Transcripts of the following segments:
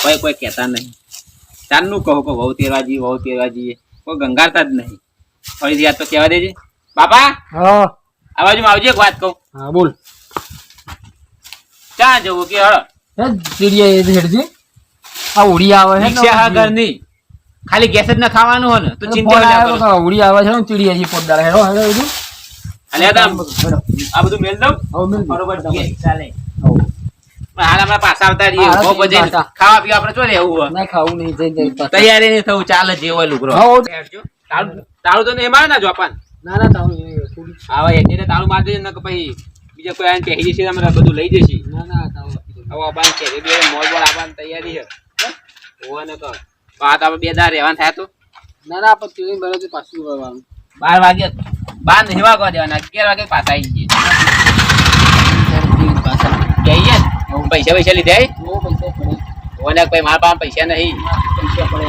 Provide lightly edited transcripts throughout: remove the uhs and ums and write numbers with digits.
કોઈ કહેતા નહીં. ચારનું કહો કે વહુ તેરવા જઈએ કોઈ ગંગારતા જ નહીં. ફરીથી યાદ તો કહેવા દેજે. બાપા હા આ બાજુમાં આવજે, એક વાત કહું. હા બોલ. ક્યાં જવું કે હળ ચીડિયા એ હેડજી આ ઉડી આવે છે રિક્ષા હા ઘરની ખાલી ગેસ જ ના ખાવાનું હોય ને તો ચિંતા ના કરો. ઉડી આવે છે ને ચીડિયા જી પોટ ડાળે હેડો હેડો બધું અને આ બધું મેલ દઉં બરોબર ચાલે. હાલ આપણે પાછા આવતા રહીએ. બહુ બજે ખાવા પીવા આપણે શું રહેવું હોય? ના ખાવું નહીં જઈ તૈયારી નહીં થવું ચાલે જે હોય લુગરો. તાળું તો નહીં મારે ના જોપાન. ના ના તાવું હા એટલે તાળું મારી દેજે ને કે પછી બીજા કોઈ આને કહી જશે અમે બધું લઈ જશે. ના ના તાવું હવે અબાન કે બે મોલ બોલ આવવાની તૈયારી છે. હોવા ને કહો વાત આપણે 2 દાડા રહેવાનું થાય તો ના ના પણ તું બરાબર પાછું કરવાનું 12 વાગે 12 નહીં વાગવા દેવાના 11 વાગે પાછા આવી જઈએ. જઈએ પૈસા લીધે ઓને કોઈ મારા પાસે પૈસા નહીં. પૈસા પડે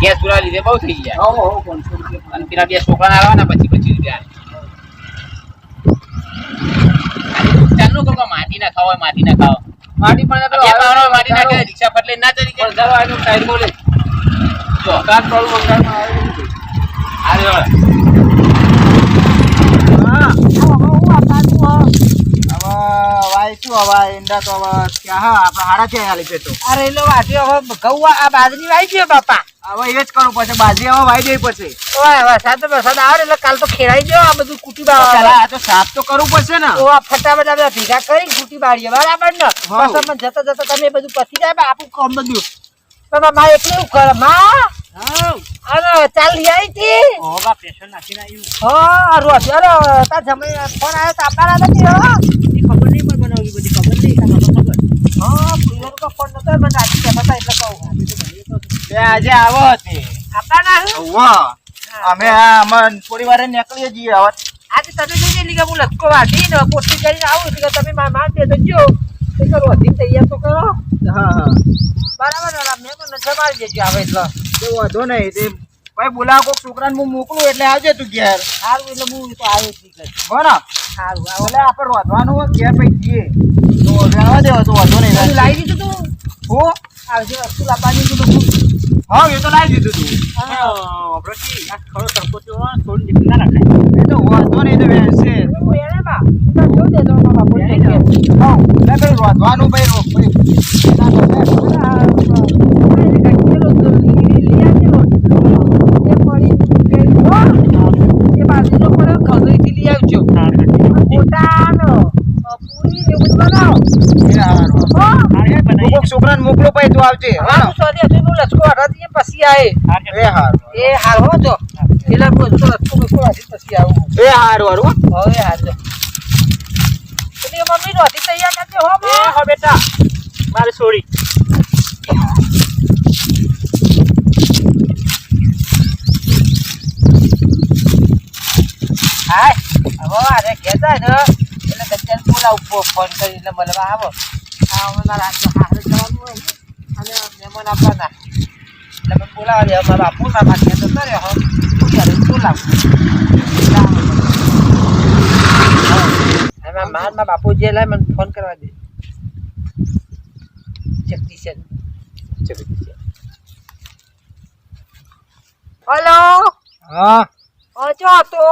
ગેસ પૂરા લીધે બહુ થઈ ગયા. હો 500 રૂપિયા અને પેલા 2 છોકરા આવવાના પછી 25 રૂપિયા. ચાલુ કહો માટી ના ખાવ માટી ના ખાવ માટી પણ માટી ના ખાય રિક્ષા ફટલે ના ચડી કે જવા એનું સાઈડ બોલે જો કાટ ટોલ મંગાવવામાં આવે આરે હા હું આતાનું વાયચું હવા એંડા તો હવે ક્યાં હા આપણે હાડા છે આલી પેટો અરે એલો વાટી હવે ઘઉં આ બાજરી વાઈ ગયો બાપા. હવે એ જ કરવું પડશે બાજી હવે વાઈ દેવી પડશે ઓય વરસાદ આવે એટલે કાલ તો ખેડાઈ ગયો આ બધું કુટી બાવા. પેલા તો સાફ તો કરવું પડશે ને તો આ ફટાફટ આપણે ભેગા કરી કુટી બાળીએ બરાબર ને. પછી મને જતા તમે બધું પતી જાય આપણું કામ બધું. તમે માં એકલું કરે માં અરે ચાલ લઈ આવી હતી. ઓ બા પ્રેશર નાખીને આવ્યું હા રોજ અરે તાર જમે ફોન આવ્યો તો આપણા નથી હો. ખબર નહીં પણ મને બધી ખબર નહીં ખબર હા પુલિયર કો ફોન નતો મને આજે કહેતા એટલે કહું તે આજે આવો હતી આપણા વાહ અમે અમન થોડી વાર નીકળીએ જઈએ હવે આજે તમે જોઈ લીધે હું લટકો વાટી ને પોસ્ટી કરીને આવું એટલે તમે માર દે તો જો એ કરો હતી તૈયાર તો કરો. હા હા બરાબર ને મેં પણ નજર મારી દેજો આવે એટલે તો વાંધો નહીં તે ભાઈ બોલાવ કોક છોકરાને હું મોકલું એટલે આવજે તું ઘેર સારું એટલે હું તો આવ્યો જ નીકળે બરાબર સારું એટલે આપણે રોધવાનું હોય ઘેર પછી જઈએ તો રહેવા દેવો તો વાંધો નહીં લાવી દીધું તું હું આવજો વસ્તુ લાવવાની તું તો હા એ તો લાવી દીધું તું પ્રતિ આ ખરો તડકો તો થોડી નીકળી ના રાખાય એ તો વાંધો નહીં તો વેસે એને બા તો જો દે દો બાબા બોલ દે હા એટલે ભાઈ રોધવાનું ભાઈ છોકરાને મોકલો ભાઈ તું આવજે પછી આવે એ હાર હો જો પેલા લચકો પછી આવું એ હારું હારું હવે હાર જો મમ્મી રોટી તૈયાર કરજે હો હો બેટા મારે છોડી હાય હવે અરે કહેતા ને એટલે ગજ્જન બોલાવ ફોન કરીને મળવા આવો આ અમારા રાજ્ય હારે જવાનું હોય અને મહેમાન આપવાના એટલે મને બોલાવા દે મારા બાપુ મારા ઘેર તો કરે હો બોલાવું મારા બાપુ જે લાય મને ફોન કરવા દે જગદીશન હલો હા ઓચો હતો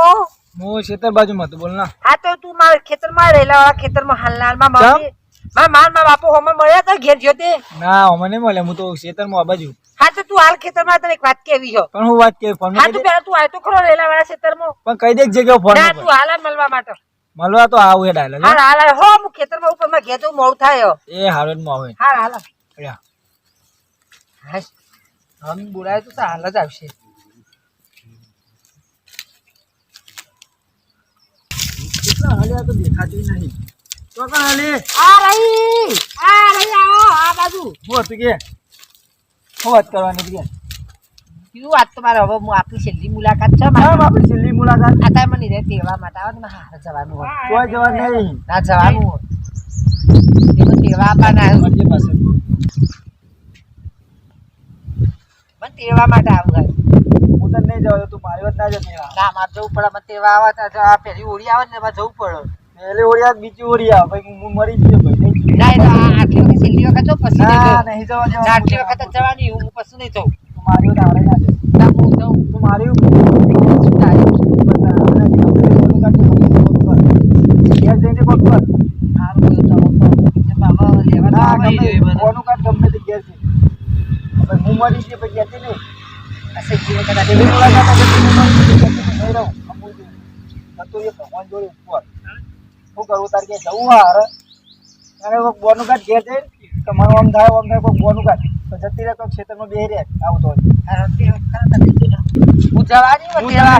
હું ખેતર બાજુમાં તો બોલ ના હા તો તું મારા ખેતરમાં રહેલા વાળા ખેતરમાં હાલનારમાં મારા બાપુ હમે મળ્યા હતા ઘેર જોતે ના અમે નહીં મળે હું તો ખેતરમાં આ બાજુ હા તો તું હાલ ખેતરમાં તને એક વાત કેવી હો પણ હું વાત કે ફોન હા તું પેલા તું આય તો ખરો રહેલા વાળા ખેતરમાં પણ કઈ દેખ જગ્યા ફોન ના તું હાલ મળવા માટે મળવા તો આવું એ ડાયલ હાલ હાલ હો હું ખેતરમાં ઉપર માં ઘેર તો મોડું થાય એ હારું માં આવે હાલ હાલ અલ્યા હાશ હમ બોલાય તો હાલ જ આવશે કેટલા હાલ્યા તો દેખાતી નહીં તો કણ હાલી આ રહી આવો આ બાજુ હું હતું કે હું વાત કરવાની કે કીધું વાત તો મારે હવે હું આપણી છેલ્લી મુલાકાત છે હા આપણી છેલ્લી મુલાકાત આ મને રે તેવા માટે આવે ને હારે જવાનું હોય કોઈ જવા નહીં ના જવાનું હોય તેમાં તેવા આપવાના મરજી પાસે મને તેવા માટે આવું હોય હું તો નહીં જવા તું મારી વાત ના જતી ના મારે જવું પડે મને તેવા આવે તો આ પેલી હોળી આવે ને એમાં જવું પડે પહેલી ઓળિયા બીજી ઓળિયા ભાઈ હું મરી ગયો ભાઈ ના આટલી છેલ્લી વખત તો પછી નહીં ના જવું. નહીં જવા દેવા. આટલી વખત જ જવાની હું પછી નહીં જઉં. મારી વાત હારે ના જાય. ના હું જઉં. તું મારી શું થાય? ઘેર જઈને પગ પર. સારું બોલું તો હવે બાબા લેવા તો ના આવે ગમે જોઈએ બધું. કોનું કાઢ ગમે તે ઘેર છે. હવે હું મરી ગઈ પછી કહેતી નહીં. આ છેલ્લી વખત આ એવી મુલાકાત આવે તો હું મરી ગઈ કહેતી નહીં રહું. અમુલ છું. જતો રહ્યો ભગવાન જોડે ઉપર. શું કરવું તારે કે જવું હારે અને કોઈક બોનું કાઢ ઘેર જઈને કે મને આમ થાય કોઈક બોનું કાઢ તો જતી રહે તો ખેતરમાં બેહી રહે આવતો હોય. હું જવા દે હું જવા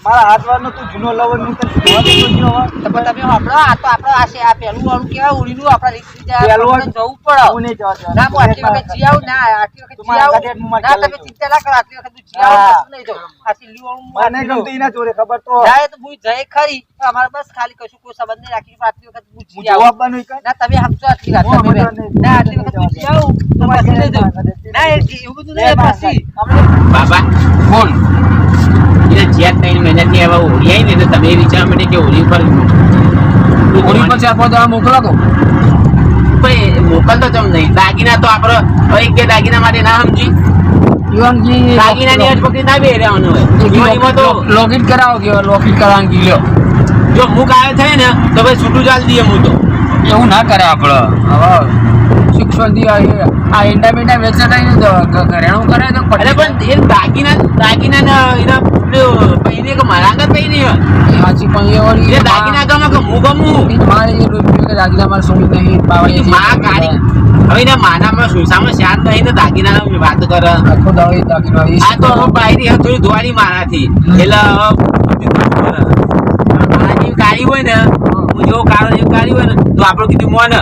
મારા હાથ વારનો તું જૂનો લવર નું તને જોવા દેતો જ ન હોય. તમે સાંભળો આ તો આપણે આ છે આ પહેલું વાળું કેવાય ઉડીનું આપણે રીક્ષી જાય પહેલું આપણે જવું પડે. હું નહીં જવા દેવાનો. ના હું આટલી વખત જી આવું ના આટલી વખત તું જી મારા આવું ગાડી હું મારી ના ચાલી તમે જાઉં. ચિંતા ના કરો આટલી વખત તું જી આવું હા. પછી નહીં જાઉં આ છેલ્લી વાળું હું મને આટલી ગમતું એના જોડે ખબર તો જાય તો હું જઈ ખરી અમારે બસ ખાલી કશું કોઈ સંબંધ નહીં રાખી આટલી વખત હું હું જી આવું જવાબવાનું ઈ કર. ના તમે સમજો આટલી વાત હું તમે સમજવા બે. નહીં. ના આટલી વખત હું જી આવું તો પછી નહીં જાઉં. ના એવું બધું નહીં પછી બાબા કોણ એટલે જ્યાં 3 મહિનાથી આવા હોળી આવી ને તો તમે એ વિચારવા માંડે કે હોળી ઉપર હોળી પર 4-5 દાડા મોકલો તો ભાઈ મોકલતો ચમ નહીં દાગીના તો આપણો એક બે દાગીના માટે ના સમજી જીવનજી દાગીનાની અજ પકડી ના બે રહેવાનું હોય જીવનમાં તો લોગિન કરાવો કે લોગિન કરવાનું ગયો જો મુક આવે થાય ને તો ભાઈ છૂટું ચાલ દઈએ હું તો એવું ના કરે આપણે હવે શિક્ષણથી આ ઇન્ડિયા વેચાતા ને તો ઘરેણું કરે તો અરે પણ એ દાગીના એના પહેરીને કે મારા આગળ કઈ નહીં હોય સાચી પણ એ વળી એ દાગીના ગમે કે હું ગમું મારે એ રૂપિયા કે દાગીના મારે સોળી નહીં પાવડી માં કાઢી હવે એના માનામાં સુસામાં શાંત નહીં ને દાગીના વાત કરે આખો દાડો એ દાગીનો આ તો હવે પાયરી થોડી ધોવાડી મારાથી એટલે મારાથી કાઢી હોય ને હું જેવો કાળો જેવું કાઢી હોય ને તો આપણું કીધું મોન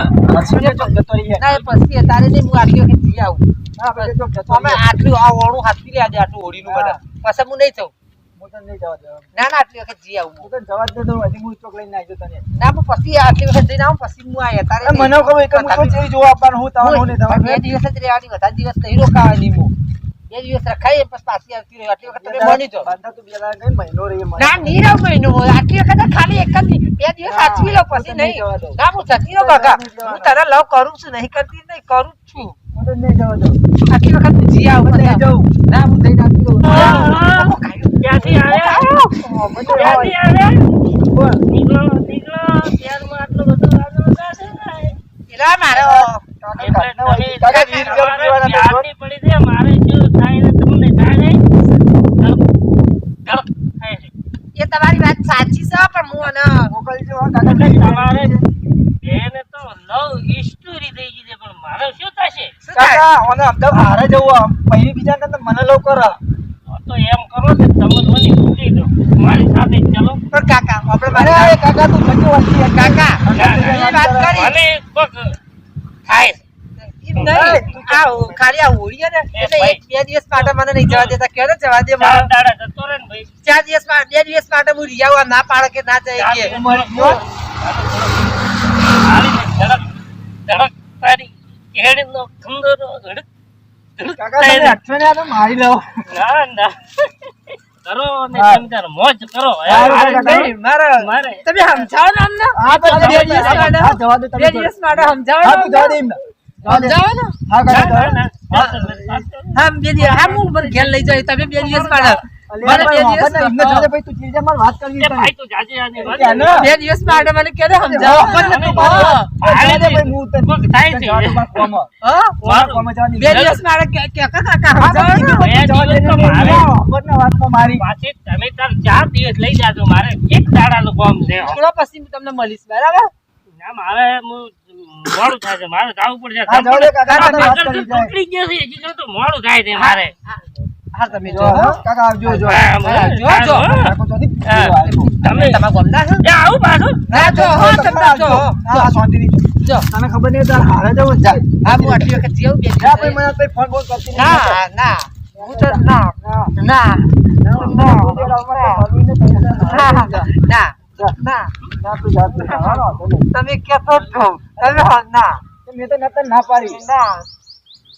જતો રહીએ. ના પછી તારે નહીં હું આટલી વખત જી આવું ના, આપણે જો જતો અમે રહીએ. આટલું આ ઓળું હાથવી લે આજે આટલું હોળીનું હા. બધા પછી હું નહીં જાઉં હું તને નહીં જવા દેવાનો. ના ના આટલી વખત જી આવું હું તને જવા જ નહીં દઉં. હજી હું ચોક લઈને આવી જાઉં તને. ના હું પછી આટલી વખત જઈને આવું પછી હું આયા તારે એ મને ખબર કે હું તો ચેવી જોવા આપવાનું હું તમારું હું નહીં પણ તમારું. બે દિવસ જ રહેવાની વધારે દિવસ નહીં રોકાવાની હું બે દિવસ રખાય પછી પાછી આવતી રહી આટલી વખત તમે મળી જાઓ બાંધા તું બે દાડા કઈ મહિનો રહીએ મને. ના નહીં રહું મહિનો આટલી વખત જ ખાલી એક જ બે દિવસ સાચવી લો પછી નહીં ના હું જતી રહું કાકા હું તારા લવ કરું છું નહીં કરતી નહીં કરું જ છું હું તને નહીં જવા દઉં. આટલી વખત હું જી આવું હું નહીં જાઉં. ના હું જઈને આવતી રહું ક્યાંથી આવ્યા? ક્યાંથી આવ્યા? નીકળો, નીકળો. ત્યારમાં આટલું બધું રાડો ઉડાડે ને. એલા મારો એટલે તમે કાકા 20 રૂપિયા પીવાના તો ચારની પડી છે. મારે જો થાય ને તમને થાય નહીં. ગળપ થાય છે. એ તમારી વાત સાચી છે પણ હું અને મોકલજો હો કાકા. એટલે તમારે બેને તો લવ હિસ્ટોરી થઈ ગઈ છે પણ મારે શું થશે? શું થાય કાકા ઓને અમદાવાદ હારે જવું આમ. પછી બીજા કરતા મને લવ કરો. તો એમ કરો ને તમે મને ભૂલી દો મારી સાથે ચલો. પણ કાકા આપણે અરે મારે કાકા તું ખોટી વાત છે. કાકા કાકા, એ વાત કરી મને કોક થાય છે. એમ નહીં આ ખાલી આ હોળી ને એટલે એક બે દિવસ માટે મને નહીં જવા દેતા કે ને જવા દે ચાર મારે દાડા જતો રહે ને ભાઈ 4 દિવસ માટે 2 દિવસ માટે હું રિયાવા ના પાડે કે ના જાય કે ઉંમર ગયો. ધડક ધડક તારી કેડીનો ખંદરો ધડક ધડક કાકા તમે અઠવાડિયે આ તો મારી લઉં. ના ના કરો ને હા. તમે તાર મોજ કરો સારું, મારે કાકા. નહીં. મારે મારે તમે સમજાવો ને અમને હા, તો બે દિવસ માટે હા, જવા દે તમે. 2 દિવસ માટે સમજાવો હા, ને તું જવા દે અમને. એમને. જવા દે. સમજાવો ને હા, કાકા, ના, જવા દે. ના, હા 2 દિવસ હા હું મને ઘેર લઈ જાય તમે 2 દિવસ માટે અલ્યા, મને ભાઈ, 2 દિવસ વાપર ને, એમને જવા દે, ભાઈ, તું ચીજે મારે વાત કરવી એ છે ભાઈ તને. તું જાજે આની વાત ક્યાં ના? 2 દિવસ માટે મને કે સમજાવો વાપર ને તું મારે. હા. જવા દે, ભાઈ, હું તને- કોક થાય છે. જવા દે, મારા કોમમાં. હા મારા કોમમાં જવા દે. 2 દિવસ માટે કે કાકા હા, સમજાવો ને ભાઈ, જવા દે, બે દિવસ તો મારે. વાપર ને વાતમાં મારી. પાછી તમે તાર 4 દિવસ લઈ જાજો મારે એક દાડાનું કામ છે થોડો પછી હું તમને મળીશ બરાબર ના મારે મોડું થાય છે મારે જવું પડશે હા, જવા દે, કાકા, તારા તારે વાત મગજ કરી તો જાય. તૂટી ગયો છે હજી તો મોડું થાય છે મારે હા તમે જો, જો હા, કાકા, આવજો, જો. હા, મને જો, હા, જો. હા. કાકો ચોથી હા. આવ્યો. તમે તમારા ગમના છો એ આવું પાછું હા જો હો તમે જો હા, શાંતિથી જો. જો તને ખબર નહીં તાર હારે જવું જ જાય. હા હું આટલી વખત જીવ બે જા ભાઈ, મને ભાઈ ફોન બોલ કરતી નહીં. ના ના હું તો ના ના. ના ના. ના ના ના ના, તું જા, તું જા. હા, વાંધો નહીં. તમે કેતો છો તમે ના મેં તો નતર ના પાડી. ના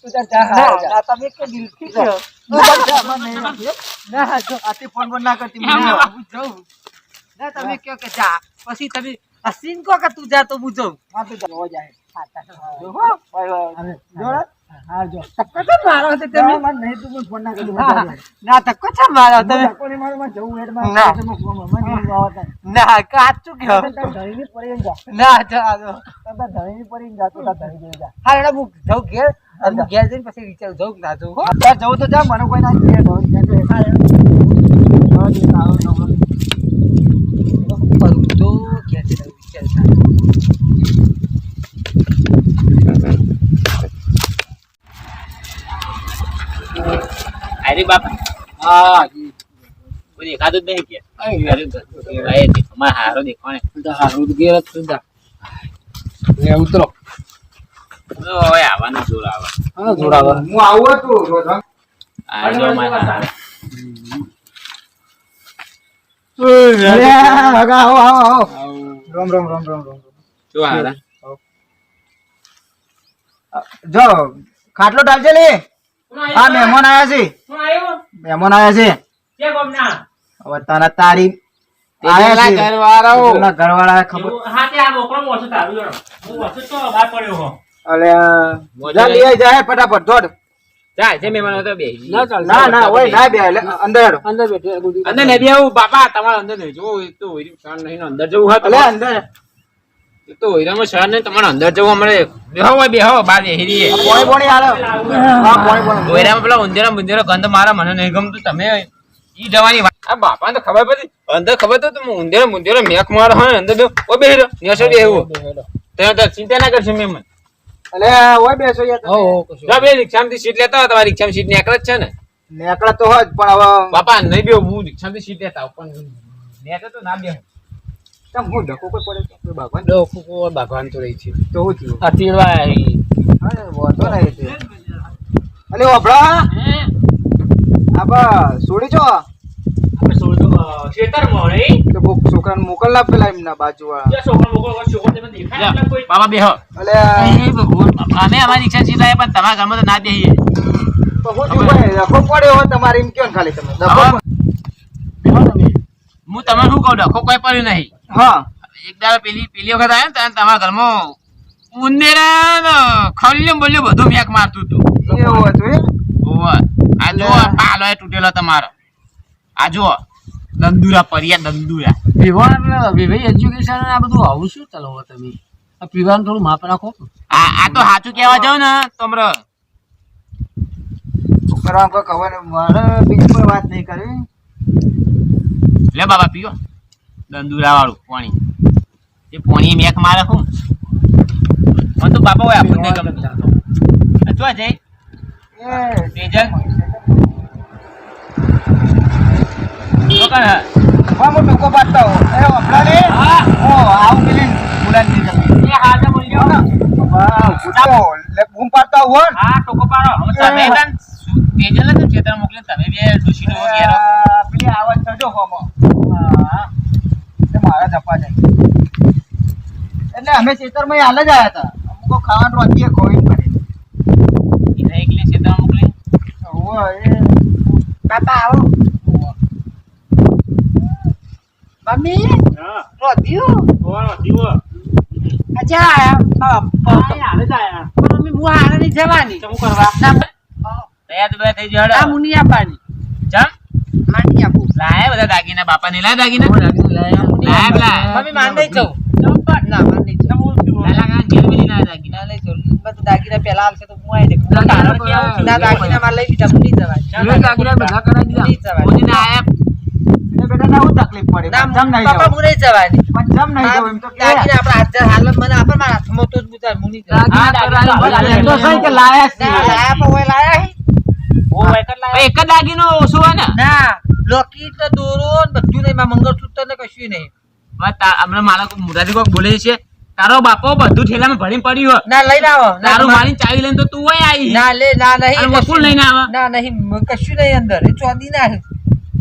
તું તાર જા, હારે જા. ના તમે કે દિલથી છો તું તાર જા, મને નહીં રાખી. ના જો આથી ફોન બોલ ના કરતી મને. હું જાઉં ના તમે કયો કે જા પછી તમે અસીન કો કે તું જા તો હું જાઉં હા, તું જા, હો જાય. જો હો ભાઈ જોડે હા જો ધક્કો તો મારો છે તમે મને નહીં તું ફોન ના કરી ના ધક્કો છે મારો તમે કોની મારું જવું હેડ માં ના. તમે ફોન મને આવતા ના કાચું કયો ધણી પડી જા ના ચાલો તમે ધણી પડી જા તો ધણી જઈ જા હા એડા હું જાઉં ઘેર અને હું ઘેર જઈને પછી વિચાર જાઉં કે ના જાઉં હો અત્યારે જવું તો જા મને કોઈ ના કે કરું તો ઘેર જઈને વિચાર થાય અરે બાપા હા કોઈ દેખાતું જ નહીં કે અમારે હારો દેખાણે હારું ગેર સુધા એ ઉતરો હવે આવવાનું જોર આવે હા જોડાવા હું આવું હતું આ જો અમારે હારો. રામ રામ રામ રામ રામ જો હારા જો ખાટલો ડાલજે લે હા મહેમાન આયા છે મહેમાન આયા છે હવે તારા તારી આયા છે ઘરવાળાઓ પેલા ઘરવાળા ખબર અલે જા લઈ આય જાય ફટાફટ દોડ ચાલ છે મહેમાનો તો બે ના ચાલ ના ના ઓય ના બે એટલે અંદર હેડો અંદર બેઠો અંદર નહીં બેહું બાપા તમારે અંદર નહીં જોવું એક તો હોયરી શાન નહીં ને અંદર જવું હોય અલે તો અંદર એક તો હોયરામાં શાન નહીં તમારે અંદર જવું અમારે બેહો હોય બેહો બહાર બેહી રહીએ પોણી પોણી હાલો હા પોણી પોણી હોયરામાં પેલા ઊંધેરા બુંધેરો ગંધ મારા મને નહીં ગમતું તમે ઈ જવાની વાત આ બાપાને તો ખબર પડી અંદર ખબર તો હું ઊંધેરો બુંધેરો મેક મારો હોય અંદર બે ઓ બેહી રહ્યો નેસો બેહવું તો ચિંતા ના કરશો મેમન અલે ઓય બેસો યાર હો કશું જો બે રિક્ષામાંથી સીટ લેતા હોય તમારી રિક્ષામાં સીટ નીકળે જ છે ને નેકળા તો હોય જ પણ હવે બાપા નહીં બેહું હું રિક્ષામાંથી સીટ લેતા આવું પણ નીકળે તો ના બેહું તમ હું ધક્કો કોઈ પડે તો ભગવાન ડોકુ કો ભગવાન તો રહી છે તો હું થયું આ તીડવા અરે વાંધો નહીં તે અલે ઓભળા આબા છોડી છો તો કોક છોકરાને મોકલના પેલા એમના બાજુવાળા બાબા બેહો અલે અમે અમારી રિક્ષા સીટ લાવ્યા પણ તમારા ઘરમાં તો ના બેહીએ તો હું થયું ભાઈ ડખો પડ્યો હોય તમારે એમ કયો ને ખાલી તમે ડખો હું તમને શું કહું ડખો કોઈ પડ્યું નહીં હા એક દાડો પેલી વખત આવ્યો ને ત્યારે તમારા ઘરમાં ઉંદેરા ને ખલ્યું બોલ્યું બધું મેક મારતું હતું એવું હતું એ ઓવે. આ જો પાલો એ તૂટેલો તમારો આ જો દંદુરા પરિયા દંદુરા વિભાઈ એજ્યુકેશન આ બધું આવું શું ચલાવો તમે આ પીવાનું થોડું માપ રાખો આ તો સાચું કહેવા જાવ ને તમરો છોકરા કોઈ ખબર નહીં મારે બીજી કોઈ વાત નહીં કરવી લે બાબા પીઓ દંદુરા વાળું પાણી એ પાણી મેક મારે શું મને તો બાપા હોય આપણને ગમતું જો જઈ એ તેજલ શું કરે? હા હું ટૂંકો પાડતા હોઉં એ હમણાં લે ઓ આવું પેલી બોલાની જમી એ હાજર બોલ્યો ને વાહ પૂછો લે બૂમ પાડતા હોઉં હા ટોકો પાડો હવે તમે તન તેજલ ને ચેતન મોકલે તમે બે દુશીનો ઘેરો પેલી આવાજ થજો હોમો હા તે મારા જપા જાય એટલે અમે ખેતરમાં હાલ જ આવ્યા હતા અમુકો ખાવાનું રોટીએ ખોઈ પડે ઈ એકલી ચેતન મોકલે ઓય એ બાપા આવો મમ્મી રોધ્યું અચ્છા મમ્મી હું હારે નહીં જવાની શું કરવા તૈયાર તો બધા થઈ જડો આ મુની આપવાની ચમ માની આપું લાયા બધા દાગીના બાપા ને લાયા દાગીના લાયા પેલા મમ્મી માન નહીં જવું ના માન નહીં જવું લાલા કાન ઘેર મેલી લાયા દાગીના ના લઈ જવું બધું દાગીના પેલા આવશે તો હું આવી દે ના દાગીના માં લઈ લીધા હું નહીં જવાય બધા કરાવી દીધા નહીં જવાય મોદી ના આયા એટલે બેટા ના હું તકલીફ પડે ના જમ નહીં બાપા જાવ હું નહીં જવાની પણ જમ નહીં જાવ એમ તો કે દાગીના આપણા હાથ હાલ મને આપણ મારા હાથમાં તો જ બુતા હું નહીં જવાની તો સહી કે લાયા છે ના લાયા પણ ઓય લાયા હે એક જ દાગીનો ઓછો હોય ને ના લોકેટ ને દોરો ને બધું નહીં માં મંગળસૂત્ર ને કશું નહીં હમણાં મારા મોઢાથી કોઈક બોલે છે તારો બાપો બધું ઠેલામાં ભરીને પડ્યું હોય ના લઈને આવો તારું મારીને ચાવી લઈને તો તું હોય આવી ના લે ના અને નહીં વકુલ લઈને આવે ના નહીં કશું નહીં અંદર એ ચોદી ના હે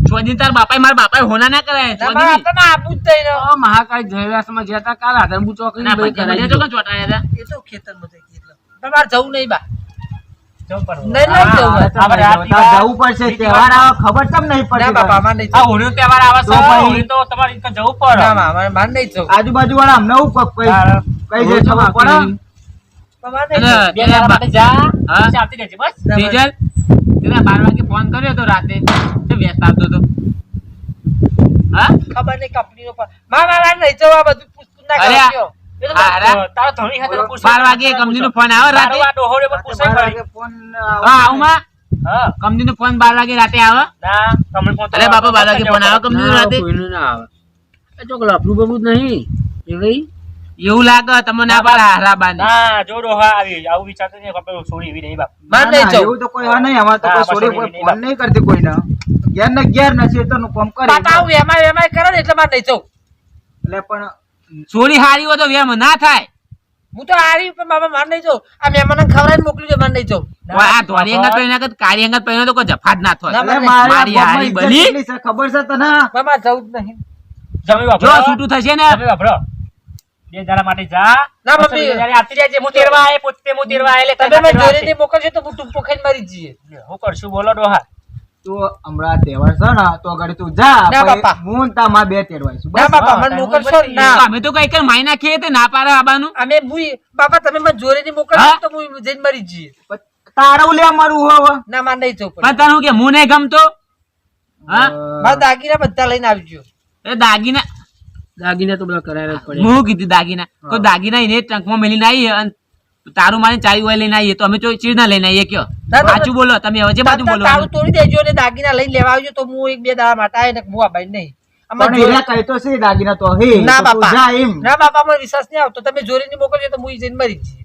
ચોદી તાર બાપાએ મારા બાપાએ હોના ના કરાય ના મારા હાથમાં આપું જ થઈને મહાકાળી જયરાસમાં જતા કાલ આધરપુર ચોકડી ના ભાઈ પછી મને તો કોણ ચોટાયા હતા એ તો ખેતરમાં થઈ ગયું એટલે તમારે જવું નહીં બા જવું પડે. નહીં નહીં જવું જવું પડશે તહેવાર આવે ખબર ચમ નહીં ના પડતી બાપા મારે નહીં આ જવું હોળીનો તહેવાર આવે તો છે પછી- હોળી તો તમારે ઇનકા જવું પડે ના મારે નહીં જવું આજુબાજુ વાળા અમને હું કઈ દે ખબર પડે તમારે અને નહીં બે દાડા માટે જા હા? પછી આવતી રહેજે બસ તેજલ તેના 12 વાગે ફોન કર્યો તો રાતે તો વ્યસ્ત આવતો તો હા ખબર નહીં કંપનીનો પણ મારા નહીં જવા બધું પૂછતું ના અરે કરજો એ તો હારા. તારો ધણી હાથે પૂછ 12 વાગે કંપનીનો ફોન આવ્યો રાતે તારો આ ડોહોરે પણ પૂછાય મારા પડી. કે ફોન હા આવું માં હા કંપનીનો ફોન 12 વાગે રાતે આવે ના તમને ફોન અરે બાપા 12 વાગે ફોન આવે કંપનીનો ના, રાતે કોઈનું ના આવે એ ચોક લફડું બફડું જ નહીં એ ભાઈ એવું લાગે તમને ના પાડે હારા બાને ના જો ડોહા આવી આવું વિચારતો નહીં કે આપણે છોડી એવી નહીં બાપ માર ના, નહીં ના, જવું એવું તો કોઈ હા નહીં અમારે તો હા, કોઈ છોડી બસ કોઈ નહીં, ફોન નહીં કરતી કોઈને ઘેર ને ઘેર નથી તો નું કામ કરે બાપા આવું એમાં કરે ને એટલે મારે નહીં જવું એટલે પણ ચોરી હારી હોય તો વેમ ના થાય હું તો આવી પણ બાબા મારે નહીં જવું આ મહેમાનને ખવડાવીને મોકલી દે મારે નહીં જવું ઓય આ ધોરી અંગત પહેરીને કે કાળી અંગત પહેરીને તો કોઈ જફાત ના થાય ના, એટલે મારી મારી આ હારી પગમાં બની. ઇજ્જત કેટલી છે ખબર છે તને પણ મારે જવું જ નહીં જમી જો વાપરો છૂટું થશે ને જમી વાપરો બે દાડા માટે જા ના, પછી મમ્મી. બે દાડા આવતી રહેજે હું તેરવા આય પોતે હું તેરવા આય એટલે તમે તને મને તેરવા જોડે આવશે. નહીં મોકલશો તો હું ટૂંપો ખાઈને મરી જઈએ હું કરશું બોલો ડોહા તો હમણાં તહેવાર છે ને તો આગળ તું જા ના, પછી બાપા. હું ને તાર માં બે તેડવાઈશું ના બસ બાપા હા, મને તારે મોકલશો હું ના અમે તો કઈ કઈ માઈ નાખીએ તે ના પાડે આબાનું અમે બાપા તમે મને જોડે નહીં મોકલશો હા? તો હું જઈને મરી જઈએ તારું લે મારું હવે ના મારે નહીં જવું પણ તને હું કે હું નહીં ગમતો હા મારા દાગીના બધા લઈને આવજો એ દાગીના દાગીના તો બધા કરાય જ પડે હું કીધું દાગીના તો દાગીના એને ટ્રંકમાં મેલીને આવીએ અને તારું મારી ચાવી હોય લઈને આવીએ તો અમે તો ચીજ ના લઈને આવીએ કયો ના, તમે- સાચું બોલો તમે હવે જે બાજુ બોલો તારું તોડી દેજો ને દાગીના લઈને લેવા આવજો તો હું એક બે દાડા માટે આવે ને હું આ ભાઈ નહીં અમારે પણ જોડે- એના કઈ તો છે દાગીના તો હે ના તો તું બાપા જા એમ ના બાપા મને વિશ્વાસ નહીં આવતો તમે જોડે નહીં મોકલજો તો હું ઈ જઈને મરી જઈએ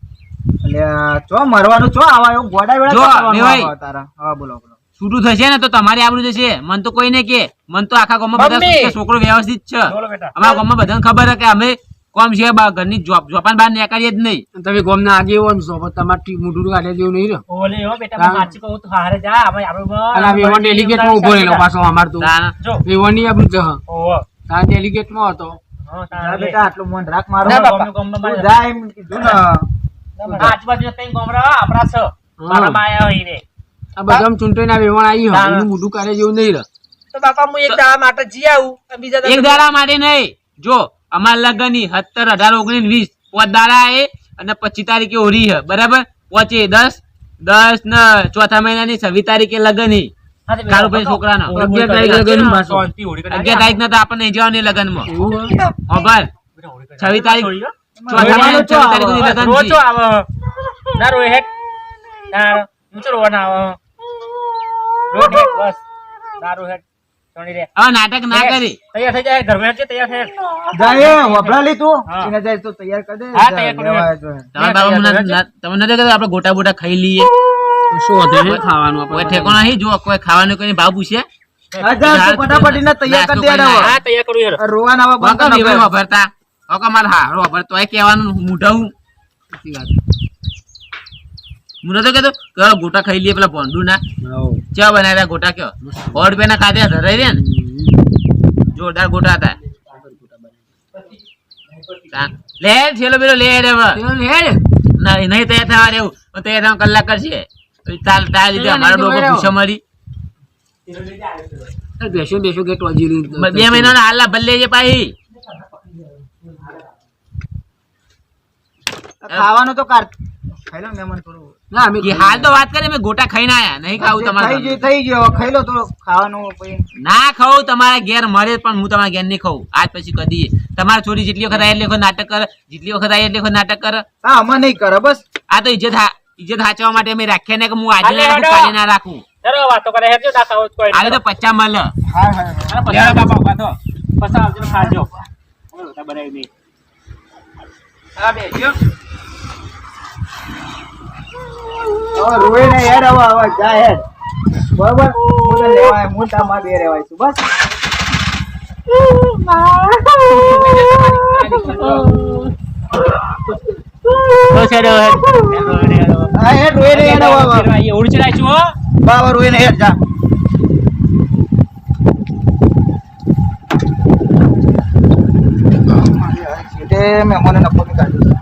એટલે ચો મરવાનું ચો આવા એવું ગોડા વેળા જો, ચો કરવાનું મેવાઈ. આવા તારા હા બોલો બોલો છૂટું થશે ને તો તમારી આબરૂ જશે મન તો કોઈ નહીં કે મન તો આખા ગામમાં બધા મમ્મી. કે છોકરો વ્યવસ્થિત છે બોલો બેટા અમારા ગામમાં બધાને ખબર છે કે અમે કોમ છે ઘરની જોપાન બહાર નીકળીએ જ નહીં તમે ગોમના આગેવાન છો પણ તમારે મોઢું કાઢે જેવું નહીં રહ્યો ઓલે હો બેટા હું સાચું કહું તો હારે જા અમે અને આ વેવણ ડેલિગેટમાં ઉભો રહેલો પાછો અમાર તો તાન. જો વેવણની આપણું જહ ઓહો ત્યાં ડેલિગેટમાં હતો હા જા તારે બેટા આટલું મન રાખ મારો ના, બાપા. ગમમાં તું મારે જા એમ કીધું ને આજુબાજુ કઈ ગોમરા આપણા છે મારા માયા હોય ને આ બધા ચૂંટણીના વેવણ આવી હોય ના. એનું મોઢું કાઢે જેવું નહીં રહ્યો તો બાપા હું એક દાડા માટે જી આવું અને બીજા એક દાડા દાડા માટે નહીં જો અમારા લગ્નની 17, 18, 19, 20 પાંચ દાડા એ અને 25 તારીખે હોરી છે બરાબર પહોંચે 10 ને ચોથા મહિનાની 26 તારીખે લગ્ન કારુભાઈ છોકરાનો. 11 તારીખે લગ્ન પાછો. 11 તારીખ ના તો આપણને નહીં જવાની લગ્નમાં એવું હોય? ખબર 26 તારીખ ચોથા મહિના 26 તારીખ સુધી લગ્ન છે. રોજો આવે ના રોય હેડ ના હું તો રોવાના આવે રોડ હેડ બસ ના રોય હેડ સોની રે હવે નાટક ના કરી તૈયાર થઈ જાય ઘરમાં હેડ તૈયાર થઈ જા એ વભરા લી તું હા. એને જાય તો તૈયાર કરી દે હા, જા, તૈયાર કરી લેવા જો. તમારા બાબા તમે નથી કહેતા આપણે ગોટા બોટા ખાઈ લઈએ શું વધે છે ખાવાનું કોઈ આપણે? ઠેકાણો નહીં જો કોઈ ખાવાનું કોઈ ભાવ પૂછે હા, જા તું ફટાફટ એને તૈયાર કરી દે નાસ્તો હા તૈયાર કરું યાર રોવાના આવા બંધ વાંકા કર વિવાહ નાખે. વાપરતા વાંકા મારે હારો વાપરતો હોય કહેવાનું મૂઢાવું સાચી વાત. હું નતો કહેતો કે ગોટા ખાઈ લઈએ પેલા ભોંડું ના હોવ. ચા બનાવ્યા ગોટા કયો 100 રૂપિયાના ખાધે ધરાઈ રહ્યા ને જોરદાર ગોટા હતા લે છેલ્લો પેલો લે રે હવે. તેનો હેડ. નહીં તૈયાર થવા દેવું પણ તૈયાર થવા કલાક કરશે પછી તાર લીધે અમારો ડોકો પૂછો મળી બેસો બેસો કે ટોજી 2 મહિનાના હાલા ભલે છે પાછી ખાવાનું તો કાઢ ખાઈ લો ને મહેમાન થોડું ના અમે કે હાલ તો વાત કરી મેં ગોટા ખાઈને આયા નહીં ખાવું તમારે થઈ ગયું હવે ખાઈ લો તો ખાવાનું પછી ના ખાવું તમારા ઘેર મળે પણ હું તમારા ઘેર નહીં ખાવું આજ પછી કદી તમારી છોરી જેટલી વખત આવી એટલી વખત નાટક કરે જેટલી વખત આવી એટલી વખત નાટક કરે હા અમે નહીં કરે બસ આ તો ઇજ્જત હાચવા માટે અમે રાખ્યા ને કે હું આજે ના હાલે રાખું કાલે ના રાખું જરા વાતો કરે હેડ જો ના ખાવ તો કોઈ આજે તો 50 મળે હા હા અરે પછી બાપા વાતો પછી આવજો ખાજો હવે રોટા બનાવી નહીં હા બેસ્યો હવે રોઈ ને હેડ હવે જા હેડ બરાબર હું તો લેવાય હું તામાં બે રહેવાય છું બસ તો છે રે હા હેડ રોઈ ને હેડ હવે એ ઉડી ચડાઈશું હો બાબા રોઈ ને હેડ જા સીધે મહેમાને નફો બી કાઢ્યો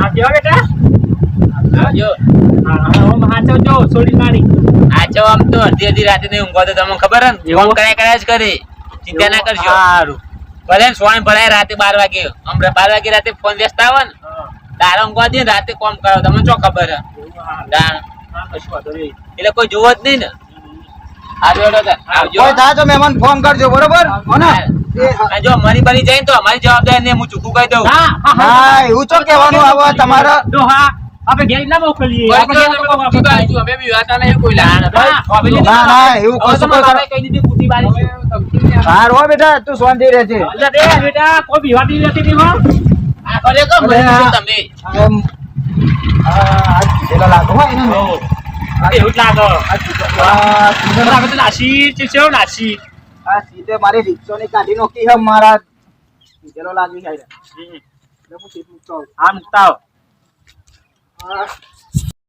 આવજો બેટા આવજો હા ઓમ હાચો જો છોડી મારી આચો આમ તો અડધી રાતે નહીં ઊંઘવા તો તમને ખબર હે ને ફોન કર્યા જ કરે ચિંતા ના કરજો સારું ભલે ને સોણ ભરાય રાતે 12 વાગે હમણાં 12 વાગે રાતે ફોન વ્યસ્ત આવે ને તારા ઊંઘવા દે ને, રાતે કોમ કરો તમને ચો ખબર હે તાણ. કશું વાંધો નહીં. એટલે કોઈ જોવો જ નહીં ને. આવજો હેડો તાર. આવજો. કોઈ થાય તો મહેમાન ફોન કરજો બરોબર હો ને એ હા. આ જો મરી બની જાય ને તો અમારી જવાબદારી ને હું ચૂકું કહી દઉં. હા એવું ચો કહેવાનું આવે તમારે ડોહા આપણે ઘેર ના મોકલીએ. આપણે ઘેર ના મોકલીએ. અમે બી વાત ના કોઈ લાણ ના ના એવું કશું કોઈ કરો. કહી દીધી કુટી બારી. હાર હો બેટા તું શાંતિ રહેજે અલ્યા દે બેટા કોઈ વિવાદી નથી નહીં હો. આ ખરેખર મરી જશો તમે. એમ આ કીધેલા લાગો હો એને એવું જ લાગે. આ સીધે આપણે તો નાસી ચીચો નાસી. આ સીધે મારી રિક્ષોની કાઢી નોકી હે મારા કીધેલો લાગી જાય એટલે હું સીધું ચાલ આ મુકતા આવો. આ